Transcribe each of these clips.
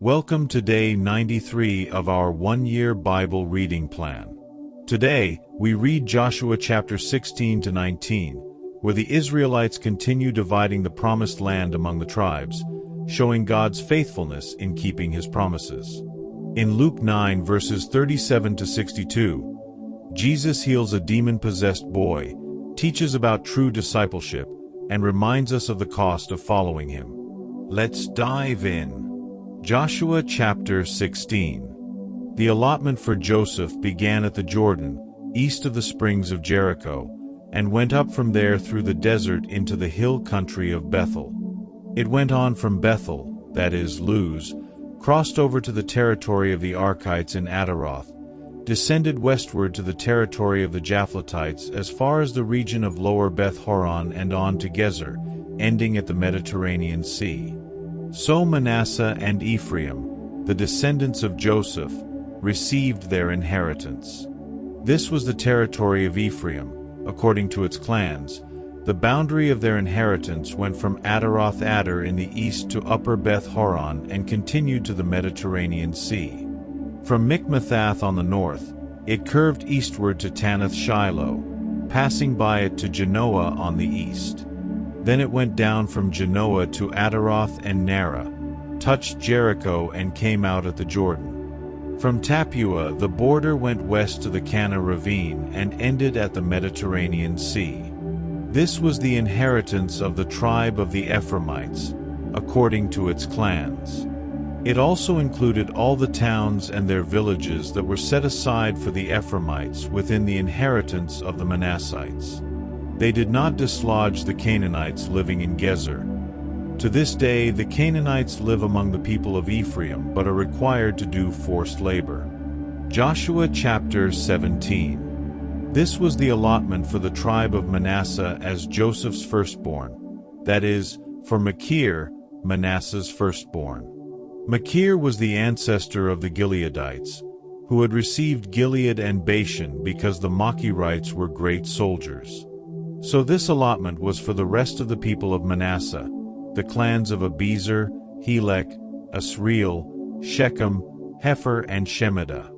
Welcome to day 93 of our one-year Bible reading plan. Today, we read Joshua chapter 16 to 19, where the Israelites continue dividing the promised land among the tribes, showing God's faithfulness in keeping His promises. In Luke 9 verses 37 to 62, Jesus heals a demon-possessed boy, teaches about true discipleship, and reminds us of the cost of following Him. Let's dive in. Joshua chapter 16. The allotment for Joseph began at the Jordan, east of the springs of Jericho, and went up from there through the desert into the hill country of Bethel. It went on from Bethel, that is, Luz, crossed over to the territory of the Archites in Ataroth, descended westward to the territory of the Japhletites as far as the region of Lower Beth Horon and on to Gezer, ending at the Mediterranean Sea. So Manasseh and Ephraim, the descendants of Joseph, received their inheritance. This was the territory of Ephraim, according to its clans. The boundary of their inheritance went from Ataroth Adar in the east to Upper Beth Horon and continued to the Mediterranean Sea. From Mikmethath on the north, it curved eastward to Tanath Shiloh, passing by it to Genoa on the east. Then it went down from Genoa to Ataroth and Nara, touched Jericho and came out at the Jordan. From Tappuah the border went west to the Kana ravine and ended at the Mediterranean Sea. This was the inheritance of the tribe of the Ephraimites, according to its clans. It also included all the towns and their villages that were set aside for the Ephraimites within the inheritance of the Manassites. They did not dislodge the Canaanites living in Gezer. To this day, the Canaanites live among the people of Ephraim, but are required to do forced labor. Joshua chapter 17. This was the allotment for the tribe of Manasseh as Joseph's firstborn, that is, for Machir, Manasseh's firstborn. Machir was the ancestor of the Gileadites, who had received Gilead and Bashan because the Machirites were great soldiers. So this allotment was for the rest of the people of Manasseh, the clans of Abiezer, Helek, Asriel, Shechem, Hepher, and Shemida.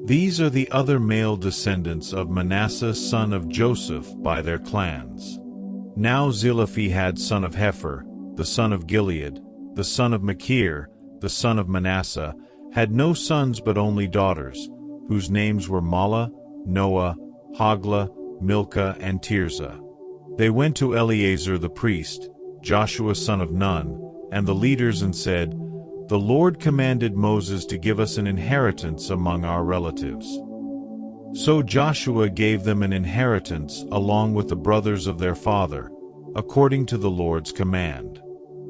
These are the other male descendants of Manasseh son of Joseph by their clans. Now Zelophehad son of Hepher, the son of Gilead, the son of Machir, the son of Manasseh, had no sons but only daughters, whose names were Mahlah, Noah, Hoglah, Milcah, and Tirzah. They went to Eleazar the priest, Joshua son of Nun, and the leaders and said, "The Lord commanded Moses to give us an inheritance among our relatives." So Joshua gave them an inheritance along with the brothers of their father, according to the Lord's command.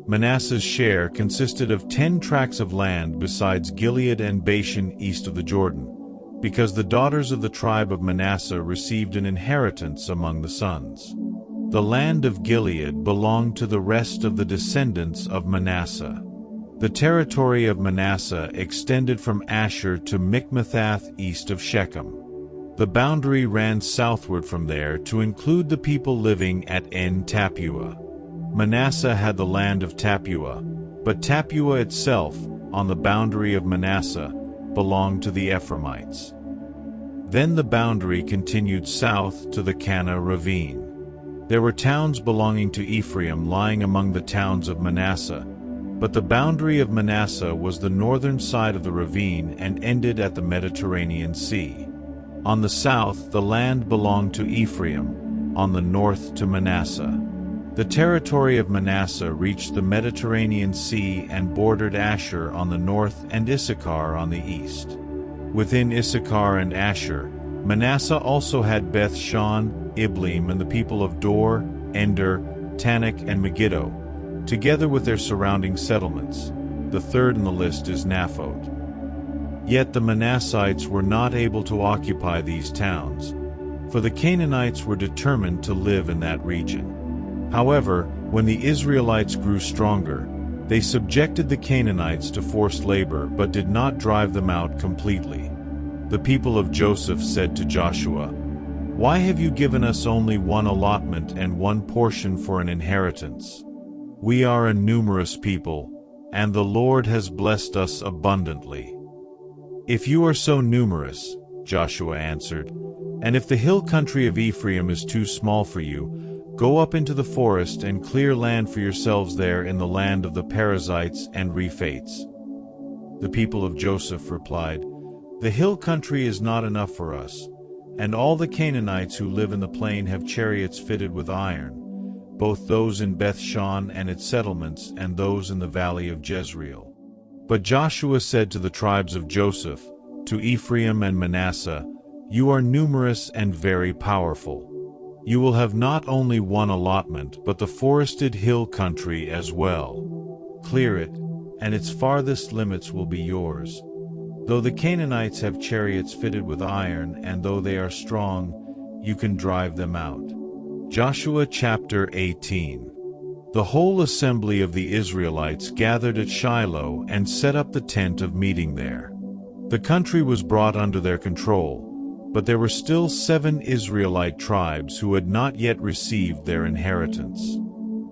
Manasseh's share consisted of 10 tracts of land besides Gilead and Bashan east of the Jordan, because the daughters of the tribe of Manasseh received an inheritance among the sons. The land of Gilead belonged to the rest of the descendants of Manasseh. The territory of Manasseh extended from Asher to Mikmethath east of Shechem. The boundary ran southward from there to include the people living at En Tappuah. Manasseh had the land of Tappuah, but Tappuah itself, on the boundary of Manasseh, belonged to the Ephraimites. Then the boundary continued south to the Kana ravine. There were towns belonging to Ephraim lying among the towns of Manasseh, but the boundary of Manasseh was the northern side of the ravine and ended at the Mediterranean Sea. On the south the land belonged to Ephraim, on the north to Manasseh. The territory of Manasseh reached the Mediterranean Sea and bordered Asher on the north and Issachar on the east. Within Issachar and Asher, Manasseh also had Beth-shan, Ibleam, and the people of Dor, Ender, Tanakh, and Megiddo, together with their surrounding settlements. The third in the list is Naphoth. Yet the Manassites were not able to occupy these towns, for the Canaanites were determined to live in that region. However, when the Israelites grew stronger, they subjected the Canaanites to forced labor but did not drive them out completely. The people of Joseph said to Joshua, "Why have you given us only one allotment and one portion for an inheritance? We are a numerous people, and the Lord has blessed us abundantly." "If you are so numerous," Joshua answered, "and if the hill country of Ephraim is too small for you, go up into the forest and clear land for yourselves there in the land of the Perizzites and Rephaites." The people of Joseph replied, "The hill country is not enough for us, and all the Canaanites who live in the plain have chariots fitted with iron, both those in Beth-shan and its settlements and those in the valley of Jezreel." But Joshua said to the tribes of Joseph, to Ephraim and Manasseh, "You are numerous and very powerful. You will have not only one allotment, but the forested hill country as well. Clear it, and its farthest limits will be yours. Though the Canaanites have chariots fitted with iron, and though they are strong, you can drive them out." Joshua chapter 18. The whole assembly of the Israelites gathered at Shiloh and set up the tent of meeting there. The country was brought under their control, but there were still 7 Israelite tribes who had not yet received their inheritance.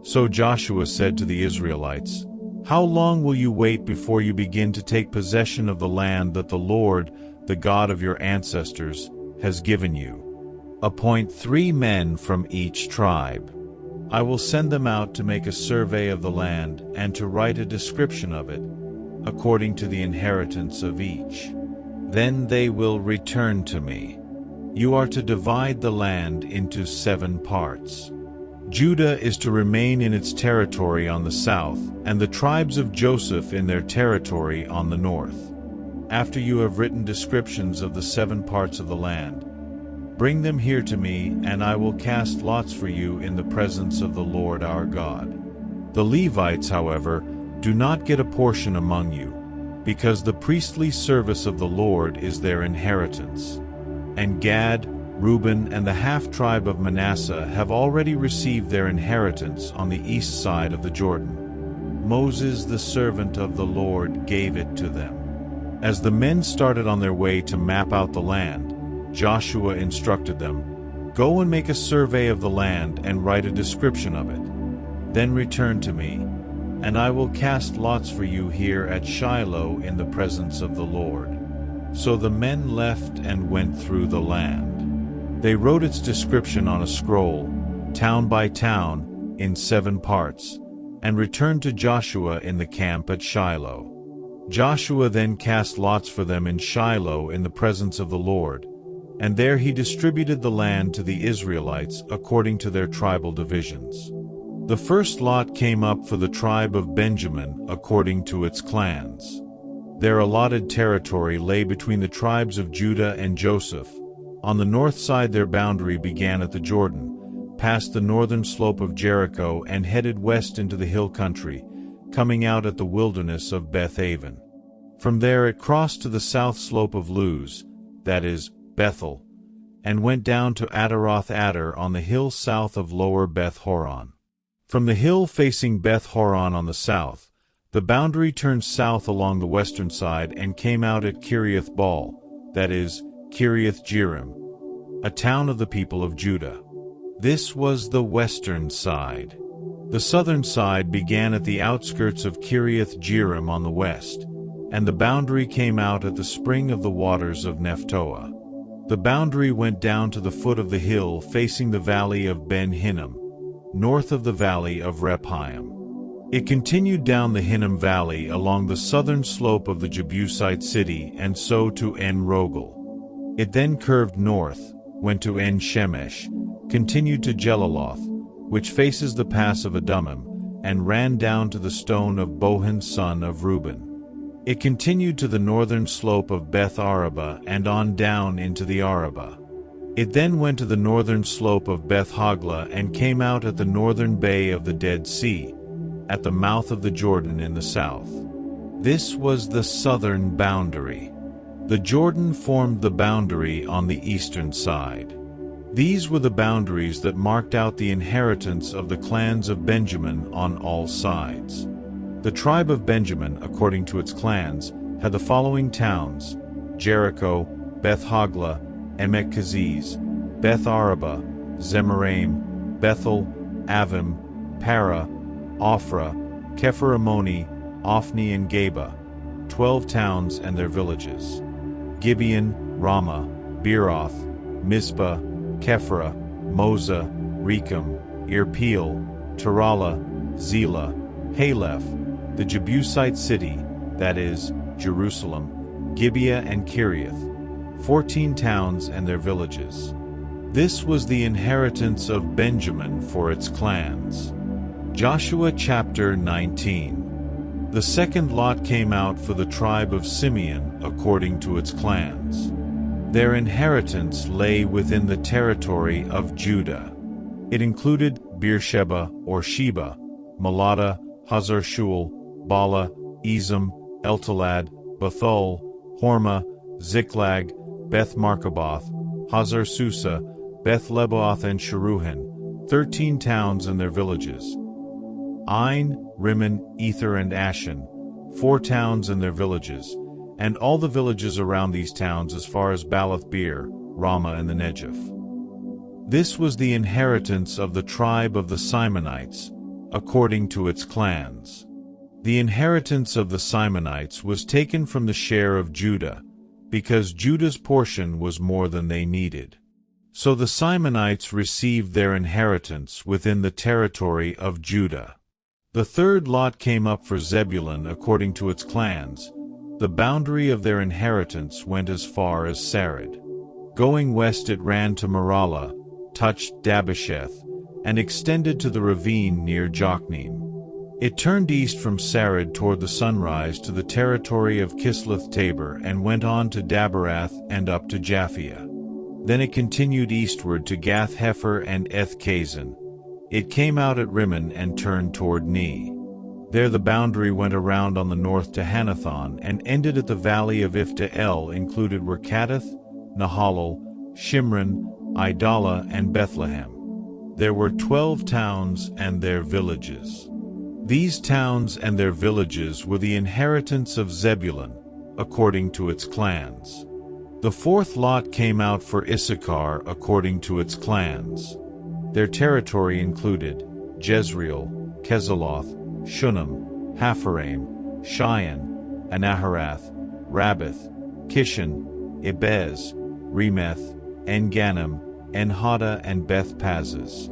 So Joshua said to the Israelites, "How long will you wait before you begin to take possession of the land that the Lord, the God of your ancestors, has given you? Appoint 3 men from each tribe. I will send them out to make a survey of the land and to write a description of it, according to the inheritance of each. Then they will return to me. You are to divide the land into 7 parts. Judah is to remain in its territory on the south, and the tribes of Joseph in their territory on the north. After you have written descriptions of the 7 parts of the land, bring them here to me, and I will cast lots for you in the presence of the Lord our God. The Levites, however, do not get a portion among you, because the priestly service of the Lord is their inheritance. And Gad, Reuben, and the half-tribe of Manasseh have already received their inheritance on the east side of the Jordan. Moses, the servant of the Lord, gave it to them." As the men started on their way to map out the land, Joshua instructed them, "Go and make a survey of the land and write a description of it. Then return to me, and I will cast lots for you here at Shiloh in the presence of the Lord." So the men left and went through the land. They wrote its description on a scroll, town by town, in 7 parts, and returned to Joshua in the camp at Shiloh. Joshua then cast lots for them in Shiloh in the presence of the Lord, and there he distributed the land to the Israelites according to their tribal divisions. The first lot came up for the tribe of Benjamin according to its clans. Their allotted territory lay between the tribes of Judah and Joseph. On the north side their boundary began at the Jordan, passed the northern slope of Jericho, and headed west into the hill country, coming out at the wilderness of Beth-aven. From there it crossed to the south slope of Luz, that is, Bethel, and went down to Ataroth-Adar on the hill south of lower Beth-horon. From the hill facing Beth-horon on the south, the boundary turned south along the western side and came out at Kiriath-baal, that is, Kiriath-jearim, a town of the people of Judah. This was the western side. The southern side began at the outskirts of Kiriath-jearim on the west, and the boundary came out at the spring of the waters of Nephtoah. The boundary went down to the foot of the hill facing the valley of Ben-Hinnom, north of the valley of Rephaim. It continued down the Hinnom Valley along the southern slope of the Jebusite city and so to En-Rogel. It then curved north, went to En-Shemesh, continued to Jeliloth, which faces the pass of Adummim, and ran down to the stone of Bohan son of Reuben. It continued to the northern slope of Beth-Araba and on down into the Araba. It then went to the northern slope of Beth-Hogla and came out at the northern bay of the Dead Sea, at the mouth of the Jordan in the south. This was the southern boundary. The Jordan formed the boundary on the eastern side. These were the boundaries that marked out the inheritance of the clans of Benjamin on all sides. The tribe of Benjamin, according to its clans, had the following towns: Jericho, Beth-Hogla, Emek-Keziz, Beth-Araba, Zemaraim, Bethel, Avim, Para, Ophrah, Kepher-Ammoni, Ophni and Geba, 12 towns and their villages. Gibeon, Ramah, Beeroth, Mizpah, Kephra, Moza, Rechem, Irpeel, Tarala, Zelah, Haleph, the Jebusite city, that is, Jerusalem, Gibeah and Kiriath, 14 towns and their villages. This was the inheritance of Benjamin for its clans. Joshua chapter 19. The second lot came out for the tribe of Simeon according to its clans. Their inheritance lay within the territory of Judah. It included Beersheba or Sheba, Malada, Hazar-Shual, Bala, Ezem, Eltolad, Bethul, Hormah, Ziklag, Beth-Markaboth, Hazar-Susa, Beth-Lebaoth and Sharuhen, 13 towns and their villages. Ain, Rimmon, Ether and Ashan, 4 towns and their villages, and all the villages around these towns as far as Baalath-Beer, Ramah and the Negev. This was the inheritance of the tribe of the Simonites, according to its clans. The inheritance of the Simonites was taken from the share of Judah, because Judah's portion was more than they needed. So the Simonites received their inheritance within the territory of Judah. The third lot came up for Zebulun according to its clans. The boundary of their inheritance went as far as Sarid. Going west it ran to Maralah, touched Dabbesheth, and extended to the ravine near Jokneam. It turned east from Sarid toward the sunrise to the territory of Kisloth-Tabor and went on to Daberath and up to Japhia. Then it continued eastward to Gath-Hepher and Eth-Kazin. It came out at Rimmon and turned toward Ne. There the boundary went around on the north to Hanathon and ended at the valley of Ifta-El. Included were Kaddath, Nahalal, Shimron, Idalah, and Bethlehem. There were 12 towns and their villages. These towns and their villages were the inheritance of Zebulun, according to its clans. The fourth lot came out for Issachar according to its clans. Their territory included Jezreel, Kezaloth, Shunem, Hapharaim, Cheyenne, Anaharath, Rabbath, Kishan, Ibez, Remeth, En-Ganim, En-Hada and Beth-Pazzaz.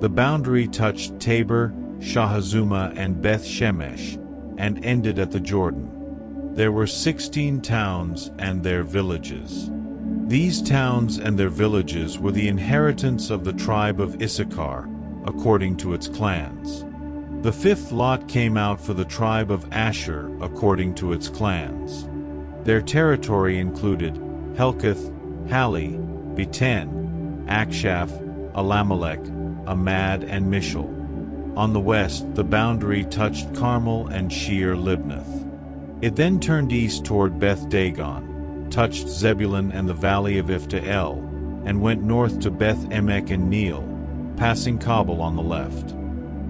The boundary touched Tabor, Shahazuma and Beth-Shemesh, and ended at the Jordan. There were 16 towns and their villages. These towns and their villages were the inheritance of the tribe of Issachar, according to its clans. The fifth lot came out for the tribe of Asher, according to its clans. Their territory included Helkath, Hali, Beten, Akshaph, Alamelech, Amad and Mishal. On the west, the boundary touched Carmel and Shir Libnath. It then turned east toward Beth-Dagon, touched Zebulun and the valley of Ifta-El, and went north to Beth-Emek and Neill, passing Kabul on the left.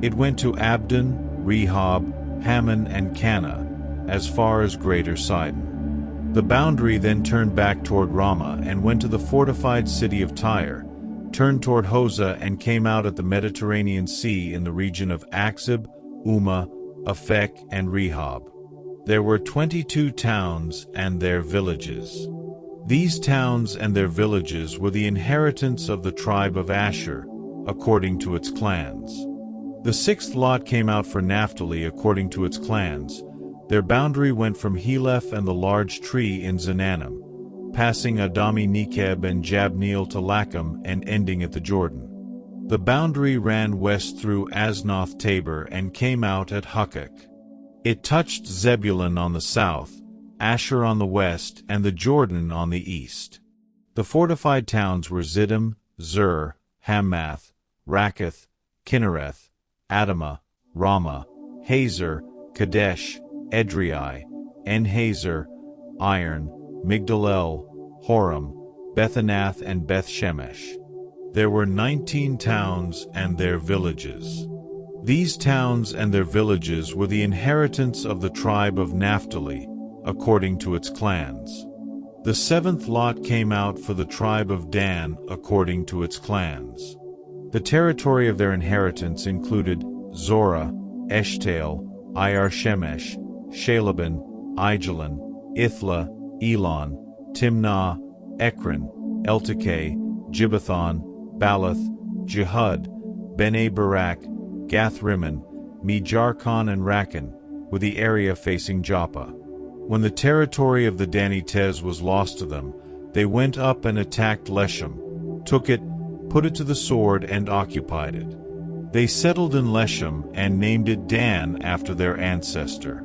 It went to Abdon, Rehob, Hammon and Cana, as far as Greater Sidon. The boundary then turned back toward Ramah and went to the fortified city of Tyre, turned toward Hosah and came out at the Mediterranean Sea in the region of Akzib, Umah, Aphek and Rehob. There were 22 towns and their villages. These towns and their villages were the inheritance of the tribe of Asher, according to its clans. The sixth lot came out for Naphtali according to its clans. Their boundary went from Heleph and the large tree in Zananim, passing Adami-Nekeb and Jabneel to Lacham and ending at the Jordan. The boundary ran west through Aznoth-Tabor and came out at Hukkok. It touched Zebulun on the south, Asher on the west, and the Jordan on the east. The fortified towns were Ziddim, Zur, Hamath, Rakkath, Kinnereth, Adamah, Ramah, Hazor, Kadesh, Edrei, En-Hazor, Iron, Migdal-El, Horem, Bethanath and Beth-Shemesh. There were 19 towns and their villages. These towns and their villages were the inheritance of the tribe of Naphtali, according to its clans. The seventh lot came out for the tribe of Dan, according to its clans. The territory of their inheritance included Zorah, Eshtaol, Ir Shemesh, Shalabin, Aijalon, Ithla, Elon, Timnah, Ekron, Eltekeh, Gibbethon, Balath, Jehud, Bene Barak, Gath-Rimmon, Mejarkon and Rakan, with the area facing Joppa. When the territory of the Danites was lost to them, they went up and attacked Leshem, took it, put it to the sword, and occupied it. They settled in Leshem and named it Dan after their ancestor.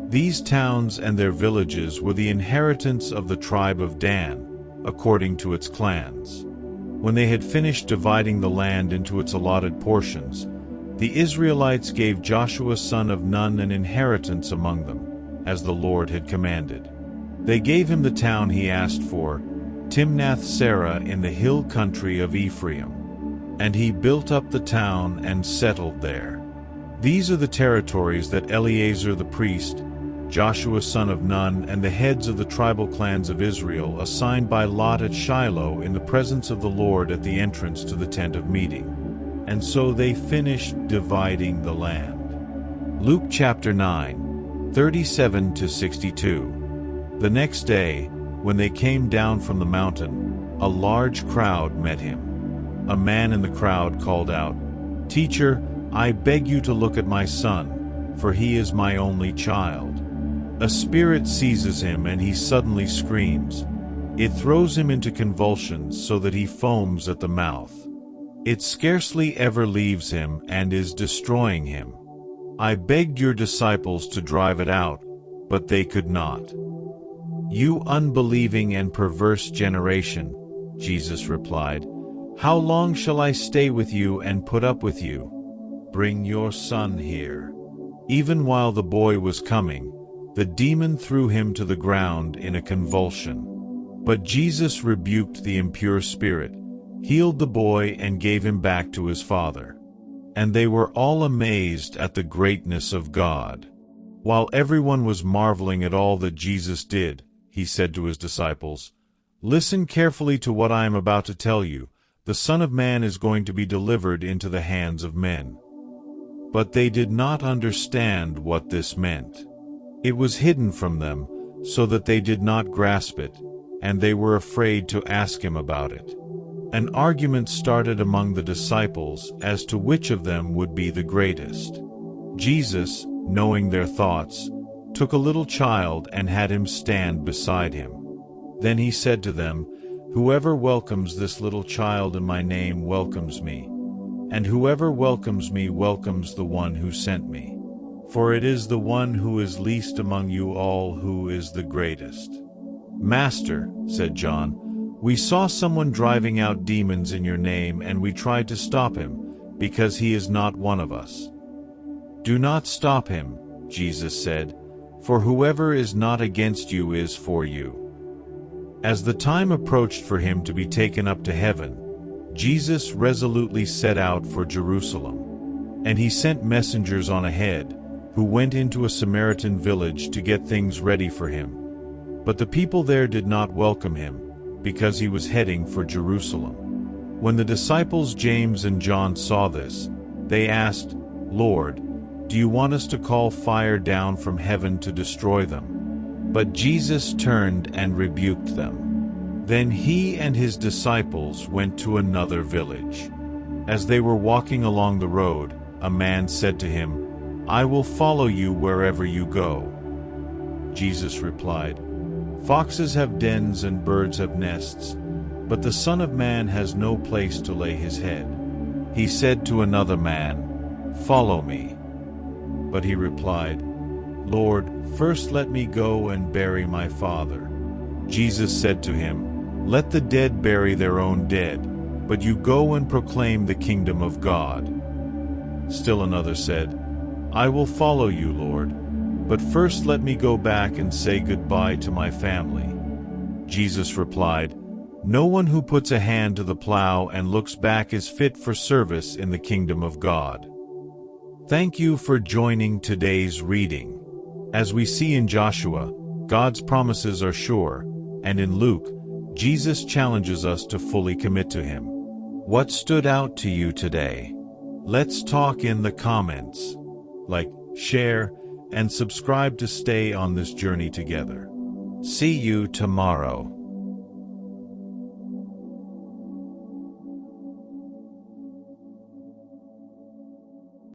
These towns and their villages were the inheritance of the tribe of Dan, according to its clans. When they had finished dividing the land into its allotted portions, the Israelites gave Joshua son of Nun an inheritance among them, as the Lord had commanded. They gave him the town he asked for, Timnath-Serah in the hill country of Ephraim. And he built up the town and settled there. These are the territories that Eleazar the priest, Joshua son of Nun, and the heads of the tribal clans of Israel assigned by lot at Shiloh in the presence of the Lord at the entrance to the tent of meeting. And so they finished dividing the land. Luke chapter 9, 37-62. The next day, when they came down from the mountain, a large crowd met him. A man in the crowd called out, "Teacher, I beg you to look at my son, for he is my only child. A spirit seizes him and he suddenly screams. It throws him into convulsions so that he foams at the mouth. It scarcely ever leaves him and is destroying him. I begged your disciples to drive it out, but they could not." "You unbelieving and perverse generation," Jesus replied, "how long shall I stay with you and put up with you? Bring your son here." Even while the boy was coming, the demon threw him to the ground in a convulsion. But Jesus rebuked the impure spirit, healed the boy, and gave him back to his father. And they were all amazed at the greatness of God. While everyone was marveling at all that Jesus did, he said to his disciples, "Listen carefully to what I am about to tell you. The Son of Man is going to be delivered into the hands of men." But they did not understand what this meant. It was hidden from them, so that they did not grasp it, and they were afraid to ask him about it. An argument started among the disciples as to which of them would be the greatest. Jesus, knowing their thoughts, took a little child and had him stand beside him. Then he said to them, "Whoever welcomes this little child in my name welcomes me, and whoever welcomes me welcomes the one who sent me. For it is the one who is least among you all who is the greatest." "Master," said John, "we saw someone driving out demons in your name, and we tried to stop him, because he is not one of us." "Do not stop him," Jesus said, "for whoever is not against you is for you." As the time approached for him to be taken up to heaven, Jesus resolutely set out for Jerusalem. And he sent messengers on ahead, who went into a Samaritan village to get things ready for him. But the people there did not welcome him, because he was heading for Jerusalem. When the disciples James and John saw this, they asked, "Lord, do you want us to call fire down from heaven to destroy them?" But Jesus turned and rebuked them. Then he and his disciples went to another village. As they were walking along the road, a man said to him, "I will follow you wherever you go." Jesus replied, "Foxes have dens and birds have nests, but the Son of Man has no place to lay his head." He said to another man, "Follow me." But he replied, "Lord, first let me go and bury my father." Jesus said to him, "Let the dead bury their own dead, but you go and proclaim the kingdom of God." Still another said, "I will follow you, Lord, but first let me go back and say goodbye to my family." Jesus replied, "No one who puts a hand to the plow and looks back is fit for service in the kingdom of God." Thank you for joining today's reading. As we see in Joshua, God's promises are sure, and in Luke, Jesus challenges us to fully commit to him. What stood out to you today? Let's talk in the comments. Like, share, and subscribe to stay on this journey together. See you tomorrow.